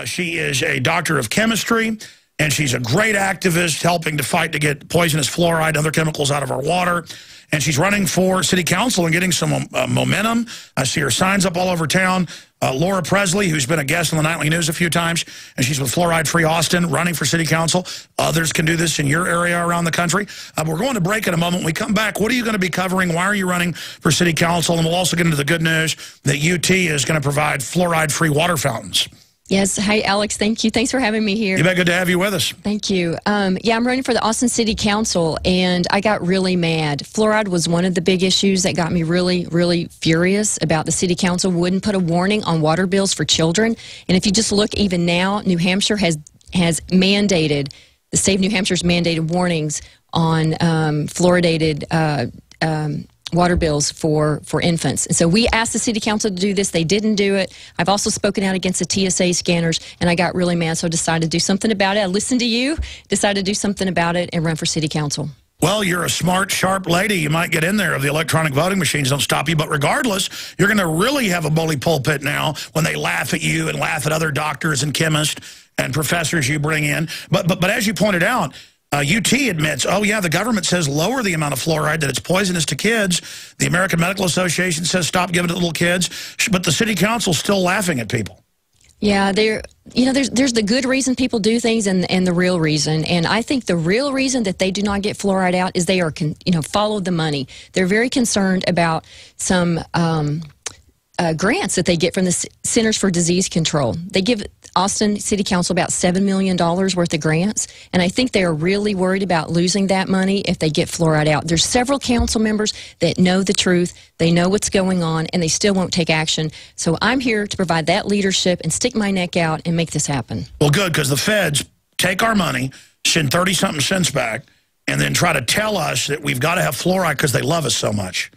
She is a doctor of chemistry, and she's a great activist helping to fight to get poisonous fluoride and other chemicals out of our water. And she's running for city council and getting some momentum. I see her signs up all over town. Laura Pressley, who's been a guest on the Nightly News a few times, and she's with Fluoride-Free Austin, running for city council. Others can do this in your area around the country. We're going to break in a moment. When we come back, what are you going to be covering? Why are you running for city council? And we'll also get into the good news that UT is going to provide fluoride-free water fountains. Yes. Hi, Alex. Thank you. Thanks for having me here. You bet. Good to have you with us. Thank you. Yeah, I'm running for the Austin City Council, and I got really mad. Fluoride was one of the big issues that got me really, really furious about the city council wouldn't put a warning on water bills for children. And if you just look even now, New Hampshire has mandated, the state of New Hampshire's mandated warnings on fluoridated water bills for infants. And so we asked the city council to do this. They didn't do it. I've also spoken out against the TSA scanners, and I got really mad, so I decided to do something about it. I listened to you, decided to do something about it, and run for city council. Well, you're a smart, sharp lady. You might get in there if the electronic voting machines don't stop you. But regardless, you're going to really have a bully pulpit now when they laugh at you and laugh at other doctors and chemists and professors you bring in. But as you pointed out, UT admits, oh, yeah, the government says lower the amount of fluoride, that it's poisonous to kids. The American Medical Association says stop giving it to little kids. But the city council's still laughing at people. Yeah, there's the good reason people do things and the real reason. And I think the real reason that they do not get fluoride out is they are, follow the money. They're very concerned about some grants that they get from the Centers for Disease Control. They give Austin City Council about $7 million worth of grants, and I think they are really worried about losing that money if they get fluoride out. There's several council members that know the truth, they know what's going on, and they still won't take action. So I'm here to provide that leadership and stick my neck out and make this happen. Well, good, because the feds take our money, send 30-something cents back, and then try to tell us that we've got to have fluoride because they love us so much.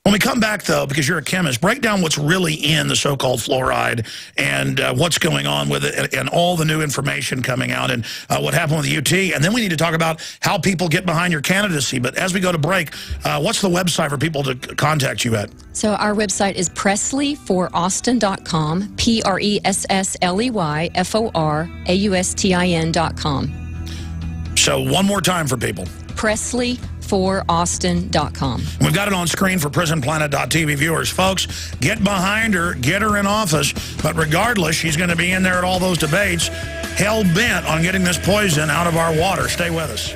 When we come back, though, because you're a chemist, break down what's really in the so-called fluoride and what's going on with it and all the new information coming out and what happened with the UT. And then we need to talk about how people get behind your candidacy. But as we go to break, what's the website for people to contact you at? So our website is PressleyForAustin.com, PressleyForAustin.com. So one more time for people. PressleyForAustin.com. We've got it on screen for PrisonPlanet.tv viewers. Folks, get behind her, get her in office. But regardless, she's going to be in there at all those debates, hell-bent on getting this poison out of our water. Stay with us.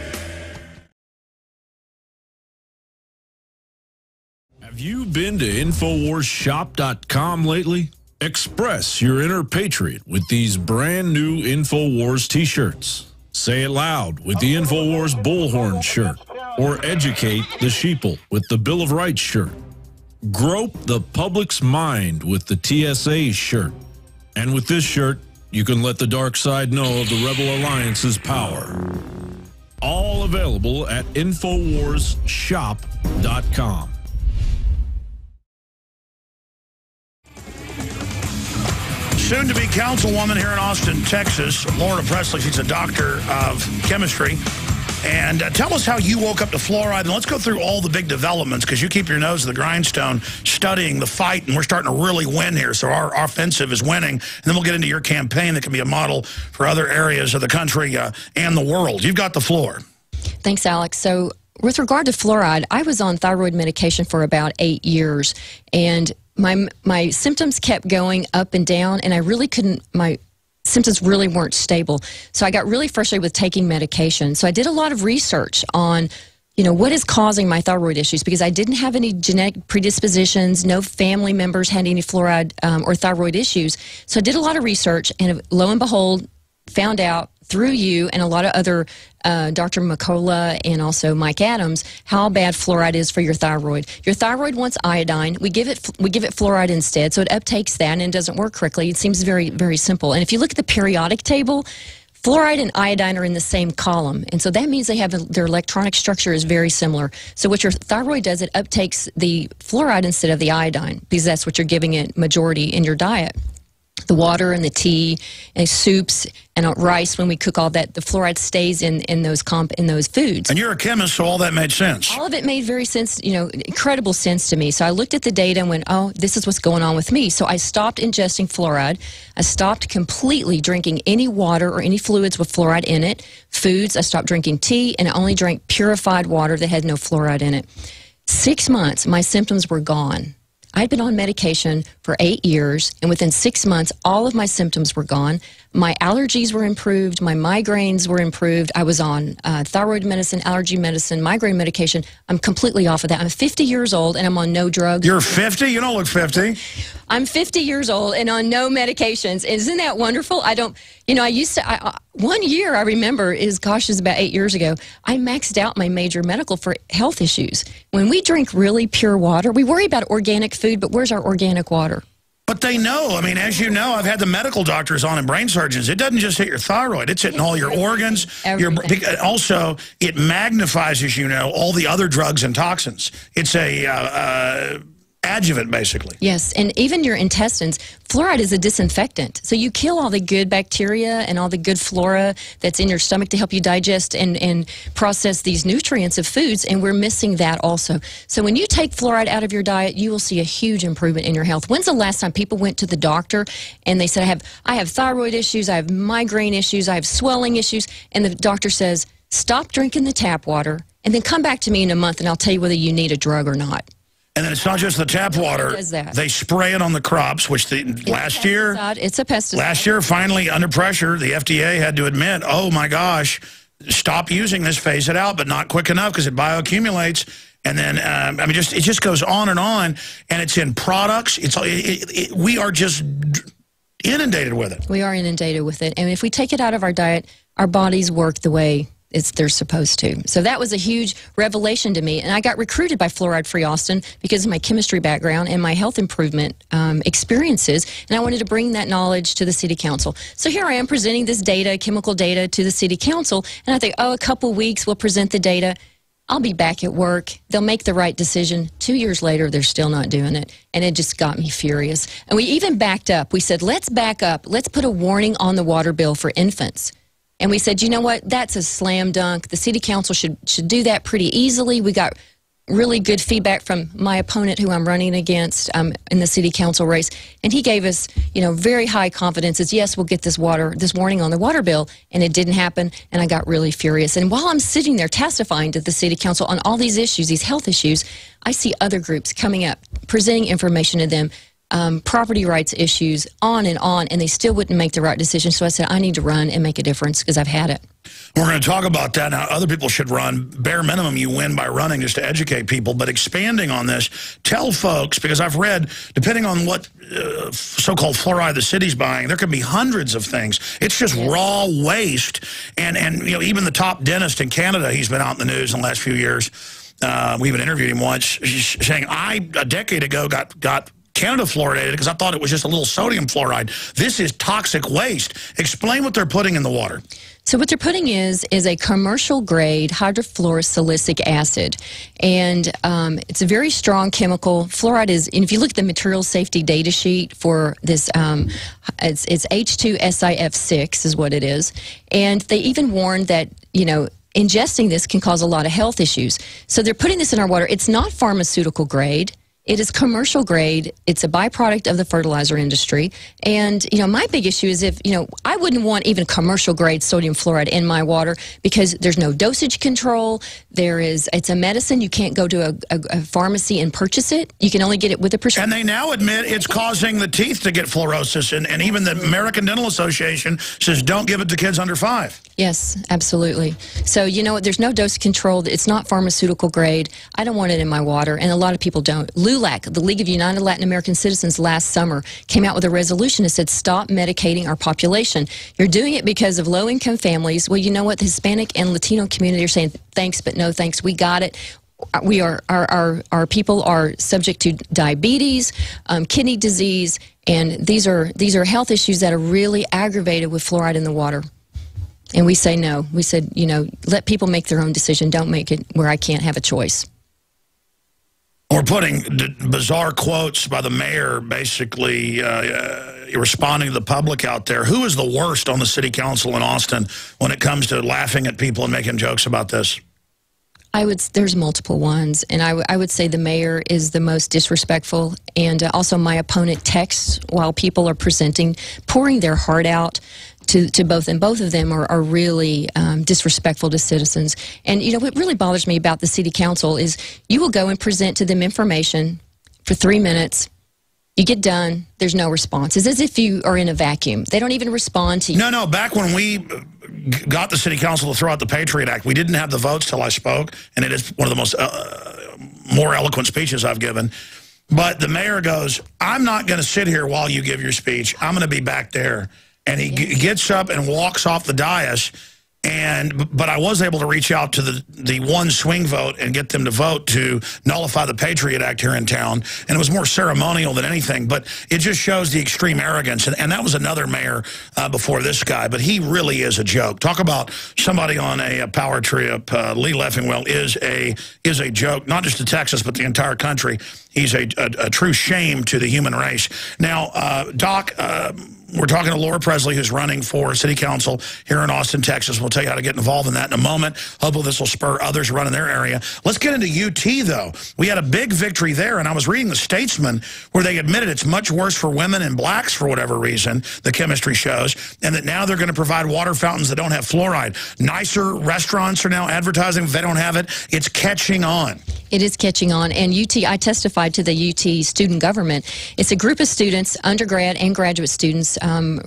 Have you been to InfoWarsShop.com lately? Express your inner patriot with these brand new InfoWars t-shirts. Say it loud with the InfoWars Bullhorn shirt, or educate the sheeple with the Bill of Rights shirt. Grope the public's mind with the TSA shirt. And with this shirt, you can let the dark side know of the Rebel Alliance's power. All available at InfoWarsShop.com. Soon-to-be councilwoman here in Austin, Texas, Laura Pressley. She's a doctor of chemistry. And tell us how you woke up to fluoride. And let's go through all the big developments, because you keep your nose to the grindstone studying the fight, and we're starting to really win here. So our offensive is winning. And then we'll get into your campaign that can be a model for other areas of the country and the world. You've got the floor. Thanks, Alex. So with regard to fluoride, I was on thyroid medication for about 8 years, and my symptoms kept going up and down, and I really couldn't, my symptoms really weren't stable. So I got really frustrated with taking medication. So I did a lot of research on, what is causing my thyroid issues, because I didn't have any genetic predispositions, no family members had any fluoride or thyroid issues. So I did a lot of research, and lo and behold, found out through you and a lot of other, Dr. McCullough and also Mike Adams, how bad fluoride is for your thyroid. Your thyroid wants iodine. We give it fluoride instead, so it uptakes that and it doesn't work correctly. It seems very, very simple. And if you look at the periodic table, fluoride and iodine are in the same column, and so that means they have their electronic structure is very similar. So what your thyroid does, it uptakes the fluoride instead of the iodine, because that's what you're giving it majority in your diet. the water and the tea and soups and rice, when we cook all that, the fluoride stays in those foods. And you're a chemist, so all that made sense. All of it made very sense, incredible sense to me. So I looked at the data and went, oh, this is what's going on with me. So I stopped ingesting fluoride. I stopped completely drinking any water or any fluids with fluoride in it. Foods, I stopped drinking tea, and I only drank purified water that had no fluoride in it. 6 months, my symptoms were gone. I'd been on medication for 8 years, and within 6 months, all of my symptoms were gone. My allergies were improved. My migraines were improved. I was on thyroid medicine, allergy medicine, migraine medication. I'm completely off of that. I'm 50 years old, and I'm on no drugs. You're 50? You don't look 50. I'm 50 years old and on no medications. Isn't that wonderful? I don't, I used to, 1 year I remember is about 8 years ago, I maxed out my major medical for health issues. When we drink really pure water, we worry about organic food, but where's our organic water? But they know. I mean, as you know, I've had the medical doctors on and brain surgeons. It doesn't just hit your thyroid. It's hitting all your organs. Also, it magnifies, as you know, all the other drugs and toxins. It's a adjuvant, basically. Yes, and even your intestines. Fluoride is a disinfectant. So you kill all the good bacteria and all the good flora that's in your stomach to help you digest and process these nutrients of foods, and we're missing that also. So when you take fluoride out of your diet, you will see a huge improvement in your health. When's the last time people went to the doctor and they said, I have thyroid issues, I have migraine issues, I have swelling issues, and the doctor says, stop drinking the tap water and then come back to me in a month and I'll tell you whether you need a drug or not. And then it's not just the tap water. They spray it on the crops, which last year, it's a pesticide. Last year, finally, under pressure, the FDA had to admit, oh my gosh, stop using this, phase it out, but not quick enough because it bioaccumulates. And then, I mean, it just goes on, and it's in products. We are just inundated with it. We are inundated with it. And if we take it out of our diet, our bodies work the way they're supposed to. So that was a huge revelation to me. And I got recruited by Fluoride-Free Austin because of my chemistry background and my health improvement experiences. And I wanted to bring that knowledge to the City Council. So here I am presenting this data, chemical data, to the City Council. And I think, oh, a couple weeks, we'll present the data. I'll be back at work. They'll make the right decision. 2 years later, they're still not doing it. And it just got me furious. And we even backed up. We said, let's back up. Let's put a warning on the water bill for infants. And we said, you know what, that's a slam dunk. The City Council should do that pretty easily. We got really good feedback from my opponent who I'm running against in the City Council race. And he gave us, very high confidence as, yes, we'll get this warning on the water bill. And it didn't happen, and I got really furious. And while I'm sitting there testifying to the City Council on all these issues, these health issues, I see other groups coming up, presenting information to them, property rights issues, on, and they still wouldn't make the right decision. So I said, I need to run and make a difference because I've had it. We're going to talk about that now. Other people should run. Bare minimum, you win by running just to educate people. But expanding on this, tell folks, because I've read, depending on what so-called fluoride the city's buying, there could be hundreds of things. It's just raw waste. And even the top dentist in Canada, he's been out in the news in the last few years. We even interviewed him once, saying, a decade ago, got Canada fluoridated because I thought it was just a little sodium fluoride. This is toxic waste. Explain what they're putting in the water. So what they're putting is a commercial grade hydrofluorosilicic acid, and it's a very strong chemical. Fluoride is, and if you look at the material safety data sheet for this, it's H2SiF6 is what it is, and they even warn that ingesting this can cause a lot of health issues. So they're putting this in our water. It's not pharmaceutical grade. It is commercial grade. It's a byproduct of the fertilizer industry. And, my big issue is I wouldn't want even commercial grade sodium fluoride in my water because there's no dosage control. It's a medicine. You can't go to a pharmacy and purchase it. You can only get it with a prescription. And they now admit it's causing the teeth to get fluorosis. And even the American Dental Association says don't give it to kids under 5. Yes, absolutely. So, there's no dose control. It's not pharmaceutical grade. I don't want it in my water, and a lot of people don't. LULAC, the League of United Latin American Citizens, last summer came out with a resolution that said stop medicating our population. You're doing it because of low-income families. Well, you know what? The Hispanic and Latino community are saying thanks, but no thanks. We got it. Our people are subject to diabetes, kidney disease, and these are health issues that are really aggravated with fluoride in the water. And we say no. We said, let people make their own decision. Don't make it where I can't have a choice. We're putting bizarre quotes by the mayor, basically, responding to the public out there. Who is the worst on the city council in Austin when it comes to laughing at people and making jokes about this? There's multiple ones, and I would say the mayor is the most disrespectful, and also my opponent texts while people are presenting, pouring their heart out to both, and both of them are really disrespectful to citizens. And, you know, what really bothers me about the city council is you will go and present to them information for 3 minutes, you get done, there's no response. It's as if you are in a vacuum. They don't even respond to you. No, back when we got the city council to throw out the Patriot Act, we didn't have the votes till I spoke, and it is one of the most more eloquent speeches I've given. But the mayor goes, I'm not going to sit here while you give your speech. I'm going to be back there. And he gets up and walks off the dais. But I was able to reach out to the one swing vote and get them to vote to nullify the Patriot Act here in town. And it was more ceremonial than anything. But it just shows the extreme arrogance. And that was another mayor before this guy. But he really is a joke. Talk about somebody on a power trip. Lee Leffingwell is a joke, not just to Texas, but the entire country. He's a true shame to the human race. Now, Doc, we're talking to Laura Pressley, who's running for city council here in Austin, Texas. We'll tell you how to get involved in that in a moment. Hopefully this will spur others to run in their area. Let's get into UT, though. We had a big victory there, and I was reading the Statesman where they admitted it's much worse for women and blacks for whatever reason, the chemistry shows, and that now they're going to provide water fountains that don't have fluoride. Nicer restaurants are now advertising if they don't have it. It's catching on. It is catching on. And UT, I testified to the UT student government. It's a group of students, undergrad and graduate students,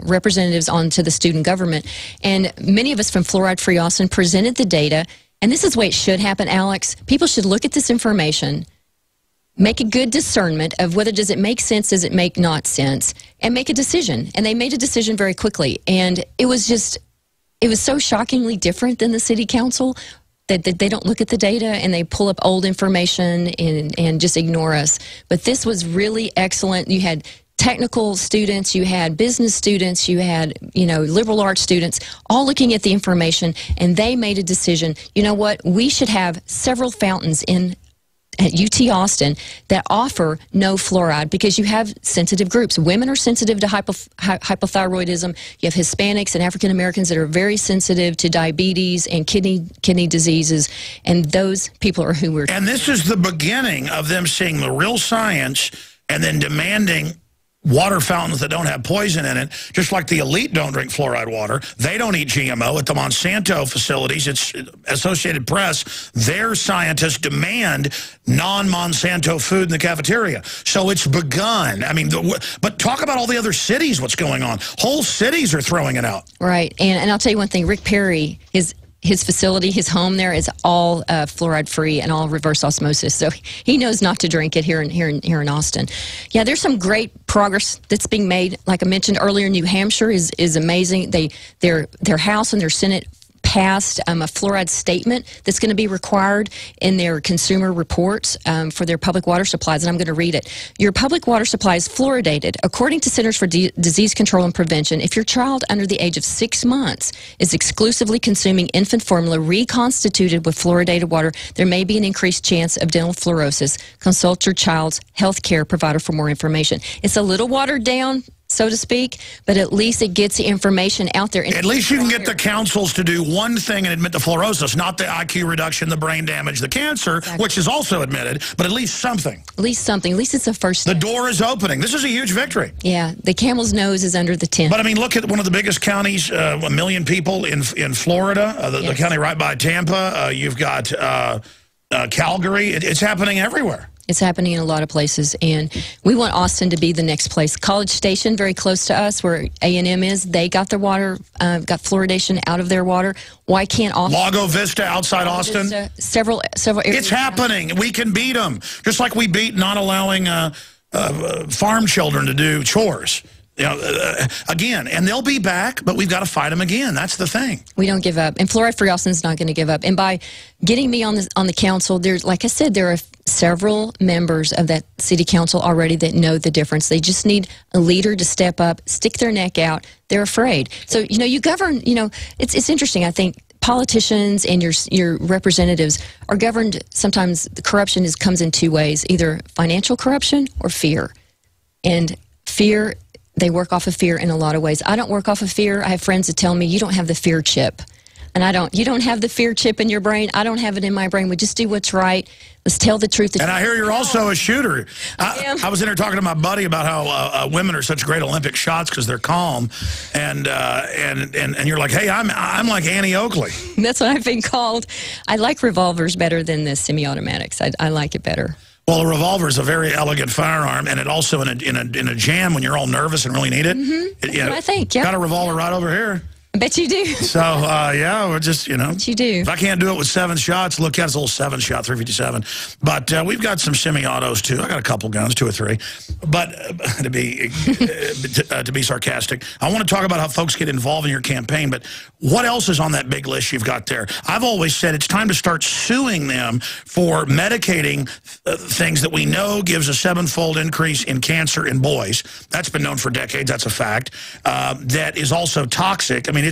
representatives onto the student government. And many of us from Fluoride-Free Austin presented the data. And this is the way it should happen, Alex. People should look at this information, make a good discernment of whether does it make sense, does it make not sense, and make a decision. And they made a decision very quickly. And it was so shockingly different than the city council that they don't look at the data and they pull up old information and just ignore us. But this was really excellent. You had technical students, you had business students, you had, you know, liberal arts students, all looking at the information, and they made a decision. You know what? We should have several fountains at UT Austin that offer no fluoride, because you have sensitive groups. Women are sensitive to hypothyroidism. You have Hispanics and African Americans that are very sensitive to diabetes and kidney diseases, and those people are who we're... And this is the beginning of them seeing the real science and then demanding water fountains that don't have poison in it, just like the elite don't drink fluoride water. They don't eat GMO. At the Monsanto facilities, it's Associated Press, their scientists demand non-Monsanto food in the cafeteria. So it's begun. I mean, but talk about all the other cities, what's going on. Whole cities are throwing it out. Right. And I'll tell you one thing, Rick Perry, his facility, his home there is all fluoride-free and all reverse osmosis. So he knows not to drink it here in Austin. Yeah, there's some great progress that's being made. Like I mentioned earlier, New Hampshire is amazing. Their House and their Senate passed a fluoride statement that's going to be required in their consumer reports for their public water supplies, and I'm going to read it. Your public water supply is fluoridated. According to Centers for Disease Control and Prevention, if your child under the age of 6 months is exclusively consuming infant formula reconstituted with fluoridated water, there may be an increased chance of dental fluorosis. Consult your child's health care provider for more information. It's a little watered down, so to speak, but at least it gets the information out there. At least you can get the councils to do one thing and admit the fluorosis, not the IQ reduction, the brain damage, the cancer, which is also admitted, but at least something. At least something. At least it's a first step. The door is opening. This is a huge victory. Yeah, the camel's nose is under the tent. But, I mean, look at one of the biggest counties, 1 million people in Florida, the county right by Tampa. You've got Calgary. It's happening everywhere. It's happening in a lot of places, and we want Austin to be the next place. College Station, very close to us, where A&M is, they got their water, got fluoridation out of their water. Why can't Austin? Lago Vista outside Austin? Vista, several areas. It's happening. We can beat them, just like we beat not allowing farm children to do chores. You know, again, and they'll be back, but we've got to fight them again. That's the thing. We don't give up, and Fluoride-Free Austin's not going to give up. And by getting me on the council, there's, like I said, there are several members of that city council already that know the difference. They just need a leader to step up, stick their neck out. They're afraid. So, you know, you govern. You know, it's interesting. I think politicians and your representatives are governed. Sometimes the corruption comes in two ways: either financial corruption or fear, and fear they work off of fear in a lot of ways. I don't work off of fear. I have friends that tell me, you don't have the fear chip. And you don't have the fear chip in your brain. I don't have it in my brain. We just do what's right. Let's tell the truth. And I hear you're also a shooter. I was in there talking to my buddy about how women are such great Olympic shots because they're calm, and you're like, hey, I'm like Annie Oakley. That's what I've been called. I like revolvers better than the semi-automatics. I like it better. Well, a revolver is a very elegant firearm, and it also in a jam when you're all nervous and really need it. That's what I think. Yeah, got a revolver right over here. I bet you do. So, yeah, we're just, you know. Bet you do. If I can't do it with 7 shots, look at it's a little 7-shot, 357. But we've got some semi-autos, too. I got a couple guns, 2 or 3. But to be sarcastic, I want to talk about how folks get involved in your campaign. But what else is on that big list you've got there? I've always said it's time to start suing them for medicating things that we know gives a 7-fold increase in cancer in boys. That's been known for decades. That's a fact. That is also toxic. I mean,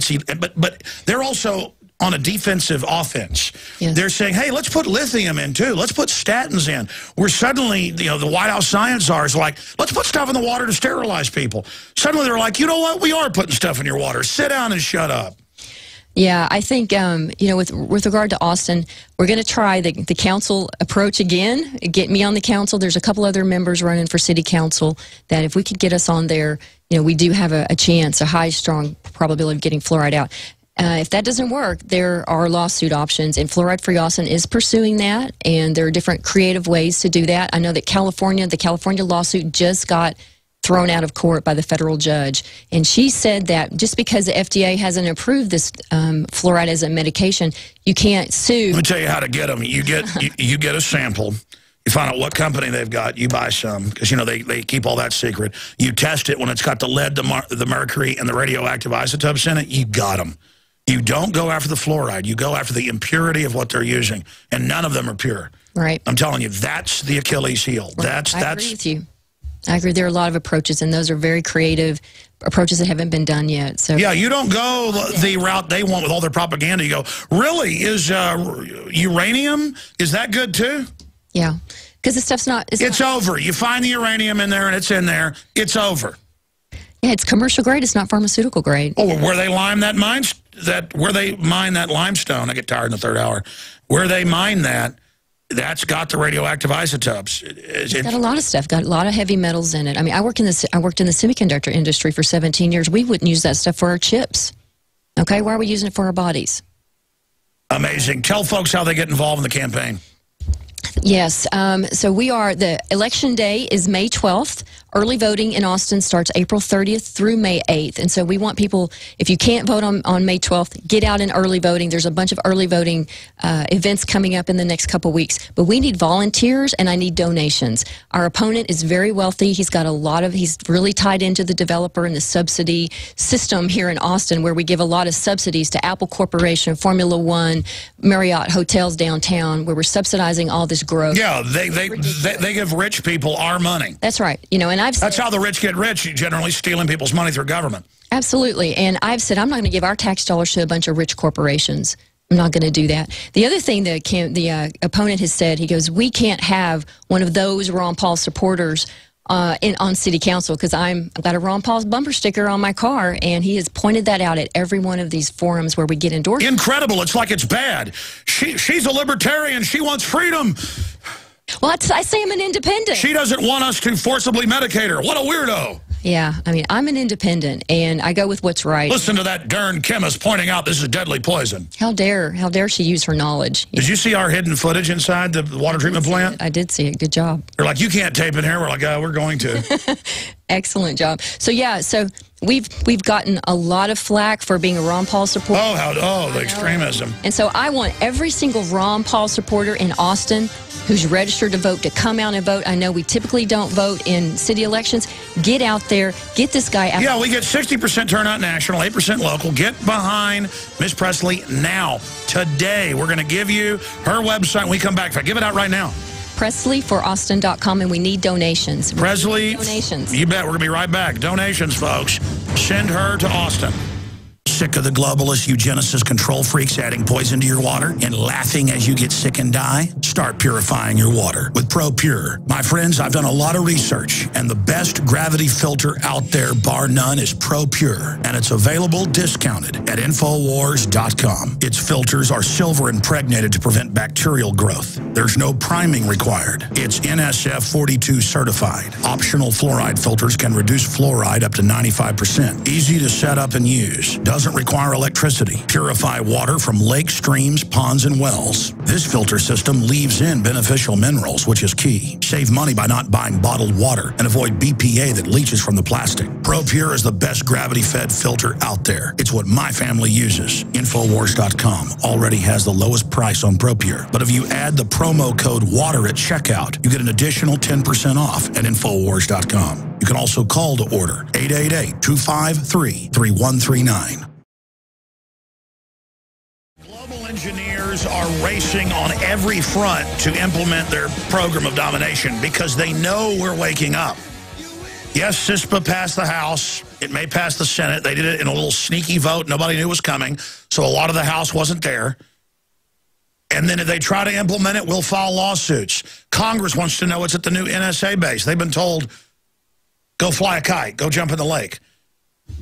but they're also on a defensive offense. Yes. They're saying, hey, let's put lithium in too. Let's put statins in. We're suddenly, you know, the White House science czars are like, let's put stuff in the water to sterilize people. Suddenly they're like, you know what? We are putting stuff in your water. Sit down and shut up. Yeah, I think, you know, with regard to Austin, we're going to try the council approach again. Get me on the council. There's a couple other members running for city council that if we could get us on there, you know, we do have a chance, a high, strong probability of getting fluoride out. If that doesn't work, there are lawsuit options, and Fluoride-Free Austin is pursuing that, and there are different creative ways to do that. I know that the California lawsuit just got thrown out of court by the federal judge, and she said that just because the FDA hasn't approved this fluoride as a medication, you can't sue. Let me tell you how to get them. You get a sample. You find out what company they've got. You buy some because, you know, they keep all that secret. You test it. When it's got the lead, the mercury, and the radioactive isotopes in it, you got them. You don't go after the fluoride. You go after the impurity of what they're using, and none of them are pure. Right. I'm telling you, that's the Achilles heel. Right. I agree with you. I agree. There are a lot of approaches, and those are very creative approaches that haven't been done yet. So yeah, you don't go the route they want with all their propaganda. You go, really, is uranium, is that good too? Yeah, because the stuff's not... It's over. You find the uranium in there, and it's in there. It's over. Yeah, it's commercial grade. It's not pharmaceutical grade. Oh, where they mine that limestone, I get tired in the third hour, where they mine that, that's got the radioactive isotopes. It's got a lot of stuff. Got a lot of heavy metals in it. I mean, I worked in the semiconductor industry for 17 years. We wouldn't use that stuff for our chips. Okay, why are we using it for our bodies? Amazing. Tell folks how they get involved in the campaign. Yes. So the election day is May 12th. Early voting in Austin starts April 30th through May 8th. And so we want people, if you can't vote on May 12th, get out in early voting. There's a bunch of early voting events coming up in the next couple weeks. But we need volunteers, and I need donations. Our opponent is very wealthy. He's really tied into the developer and the subsidy system here in Austin, where we give a lot of subsidies to Apple Corporation, Formula One, Marriott Hotels downtown, where we're subsidizing all this growth. Yeah, they give rich people our money. That's right. You know, and that's how the rich get rich, generally stealing people's money through government. Absolutely. And I've said I'm not going to give our tax dollars to a bunch of rich corporations. I'm not going to do that. The other thing that the opponent has said, he goes, we can't have one of those Ron Paul supporters on city council because I've got a Ron Paul's bumper sticker on my car, and he has pointed that out at every one of these forums where we get endorsed. Incredible. It's like it's bad. She's a libertarian. She wants freedom. Well, I say I'm an independent. She doesn't want us to forcibly medicate her. What a weirdo. Yeah, I mean, I'm an independent, and I go with what's right. Listen to that darn chemist pointing out this is deadly poison. How dare she use her knowledge. Did you see our hidden footage inside the water treatment plant? I did see it. Good job. They're like, you can't tape in here. We're like, we're going to. Excellent job. So, yeah, we've gotten a lot of flack for being a Ron Paul supporter. The extremism. And so I want every single Ron Paul supporter in Austin who's registered to vote to come out and vote. I know we typically don't vote in city elections. Get out there. Get this guy out. Yeah, we get 60% turnout national, 8% local. Get behind Miss Pressley now. Today, we're going to give you her website when we come back. Give it out right now. PressleyForAustin.com, and we need donations. Presley, donations. You bet. We're going to be right back. Donations, folks. Send her to Austin. Sick of the globalists, eugenicists, control freaks adding poison to your water and laughing as you get sick and die? Start purifying your water with ProPure. My friends, I've done a lot of research, and the best gravity filter out there, bar none, is ProPure. And it's available discounted at Infowars.com. Its filters are silver impregnated to prevent bacterial growth. There's no priming required. It's NSF 42 certified. Optional fluoride filters can reduce fluoride up to 95%. Easy to set up and use. Doesn't require electricity. Purify water from lakes, streams, ponds, and wells. This filter system leaves in beneficial minerals, which is key. Save money by not buying bottled water and avoid BPA that leaches from the plastic. ProPure is the best gravity-fed filter out there. It's what my family uses. Infowars.com already has the lowest price on ProPure. But if you add the promo code WATER at checkout, you get an additional 10% off at Infowars.com. You can also call to order 888-253-3139. Global engineers are racing on every front to implement their program of domination because they know we're waking up. Yes, CISPA passed the House. It may pass the Senate. They did it in a little sneaky vote. Nobody knew it was coming, so a lot of the House wasn't there. And then if they try to implement it, we'll file lawsuits. Congress wants to know it's at the new NSA base. They've been told, go fly a kite, go jump in the lake.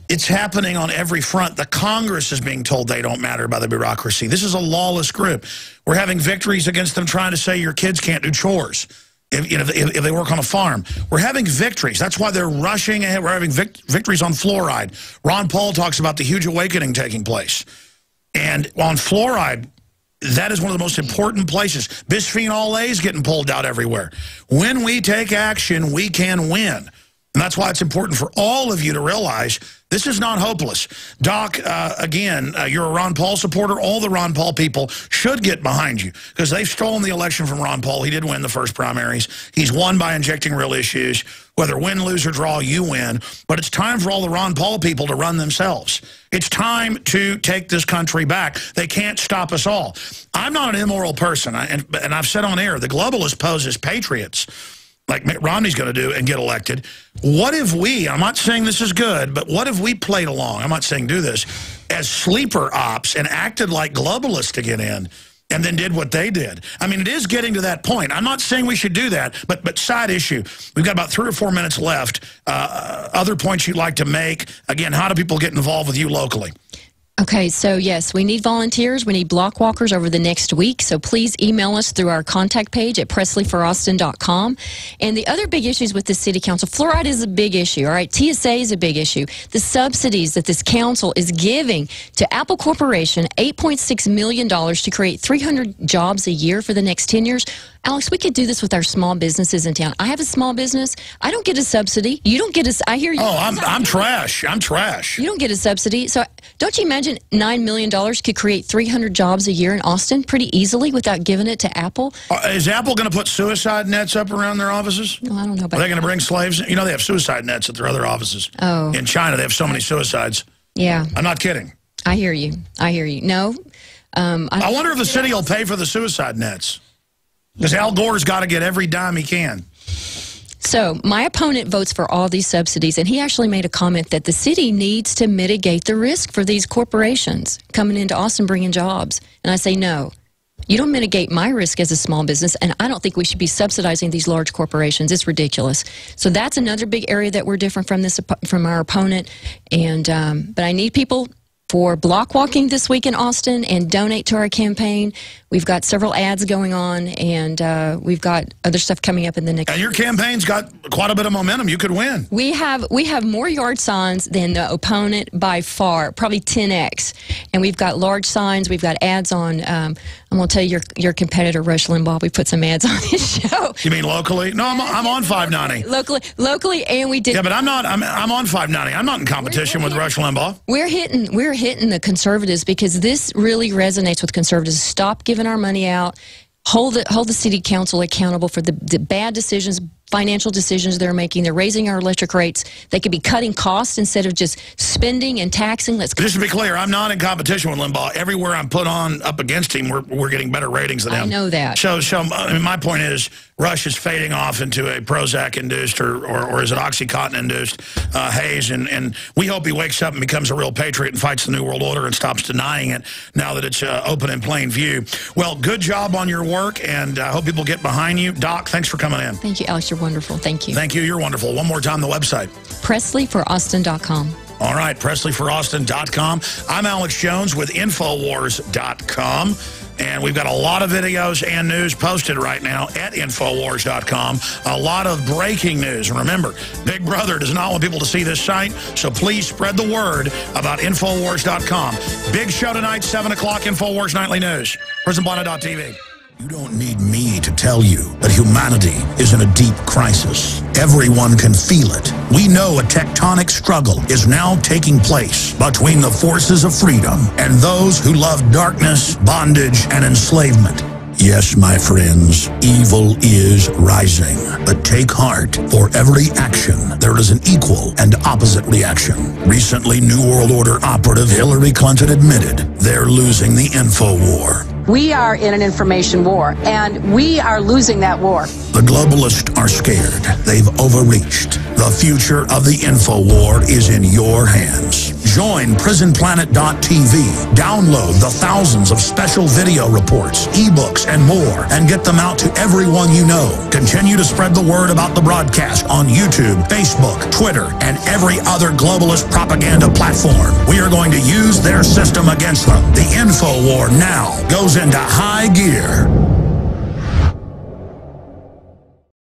It's happening on every front. The Congress is being told they don't matter by the bureaucracy. This is a lawless group. We're having victories against them trying to say your kids can't do chores if they work on a farm. We're having victories. That's why they're rushing ahead. We're having victories on fluoride. Ron Paul talks about the huge awakening taking place. And on fluoride, that is one of the most important places. Bisphenol A is getting pulled out everywhere. When we take action, we can win. And that's why it's important for all of you to realize this is not hopeless. Doc, again, you're a Ron Paul supporter. All the Ron Paul people should get behind you because they've stolen the election from Ron Paul. He did win the first primaries. He's won by injecting real issues. Whether win, lose, or draw, you win. But it's time for all the Ron Paul people to run themselves. It's time to take this country back. They can't stop us all. I'm not an immoral person, and I've said on air, the globalists pose as patriots, like Mitt Romney's going to do, and get elected. What if we, I'm not saying this is good, but what if we played along, I'm not saying do this, as sleeper ops and acted like globalists to get in and then did what they did? I mean, it is getting to that point. I'm not saying we should do that, but side issue. We've got about 3 or 4 minutes left. Other points you'd like to make. Again, how do people get involved with you locally? Okay, so yes, we need volunteers. We need block walkers over the next week. So please email us through our contact page at presleyforaustin.com. And the other big issues with the city council, fluoride is a big issue, all right? TSA is a big issue. The subsidies that this council is giving to Apple Corporation, $8.6 million to create 300 jobs a year for the next 10 years. Alex, we could do this with our small businesses in town. I have a small business. I don't get a subsidy. You don't get a, I hear you. Oh, I'm trash. I'm trash. You don't get a subsidy. So don't you imagine $9 million could create 300 jobs a year in Austin pretty easily without giving it to Apple? Is Apple going to put suicide nets up around their offices? No, I don't know about that. Are they going to bring slaves? You know, they have suicide nets at their other offices. Oh. In China, they have so many suicides. Yeah. I'm not kidding. I hear you. I hear you. No. I wonder if the city will pay for the suicide nets. Because Al Gore's got to get every dime he can. So my opponent votes for all these subsidies, and he actually made a comment that the city needs to mitigate the risk for these corporations coming into Austin bringing jobs. And I say, no, you don't mitigate my risk as a small business, and I don't think we should be subsidizing these large corporations. It's ridiculous. So that's another big area that we're different from our opponent. And but I need people for block walking this week in Austin and donate to our campaign. We've got several ads going on, and we've got other stuff coming up in the next. And your campaign's got quite a bit of momentum. You could win. We have more yard signs than the opponent by far, probably 10x. And we've got large signs. We've got ads on. I'm going to tell you, your competitor Rush Limbaugh. We put some ads on his show. You mean locally? No, I'm on 590. Locally, and we did. Yeah, but I'm not. I'm on 590. I'm not in competition with Rush Limbaugh. We're hitting the conservatives because this really resonates with conservatives. Stop giving our money out. Hold the city council accountable for the bad decisions financial decisions they're making. They're raising our electric rates. They could be cutting costs instead of just spending and taxing. Just to be clear, I'm not in competition with Limbaugh. Everywhere I'm put on up against him, we're getting better ratings than him. I know that. So I mean, my point is, Rush is fading off into a Prozac-induced or is it Oxycontin-induced haze, and we hope he wakes up and becomes a real patriot and fights the New World Order and stops denying it now that it's open in plain view. Well, good job on your work, and I hope people get behind you. Doc, thanks for coming in. Thank you, Alex. You're wonderful. Thank you. Thank you. You're wonderful. One more time, the website. PresleyForAustin.com. All right, PresleyForAustin.com. I'm Alex Jones with Infowars.com. And we've got a lot of videos and news posted right now at Infowars.com. A lot of breaking news. And remember, Big Brother does not want people to see this site, so please spread the word about Infowars.com. Big show tonight, 7 o'clock, Infowars Nightly News. PrisonPlanet.tv. You don't need me to tell you that humanity is in a deep crisis. Everyone can feel it. We know a tectonic struggle is now taking place between the forces of freedom and those who love darkness, bondage, and enslavement. Yes, my friends, evil is rising. But take heart. For every action, there is an equal and opposite reaction. Recently, New World Order operative Hillary Clinton admitted they're losing the info war. We are in an information war, and we are losing that war. The globalists are scared. They've overreached. The future of the info war is in your hands. Join PrisonPlanet.tv. Download the thousands of special video reports, ebooks, and more, and get them out to everyone you know. Continue to spread the word about the broadcast on YouTube, Facebook, Twitter, and every other globalist propaganda platform. We are going to use their system against them. The info war now goes into high gear.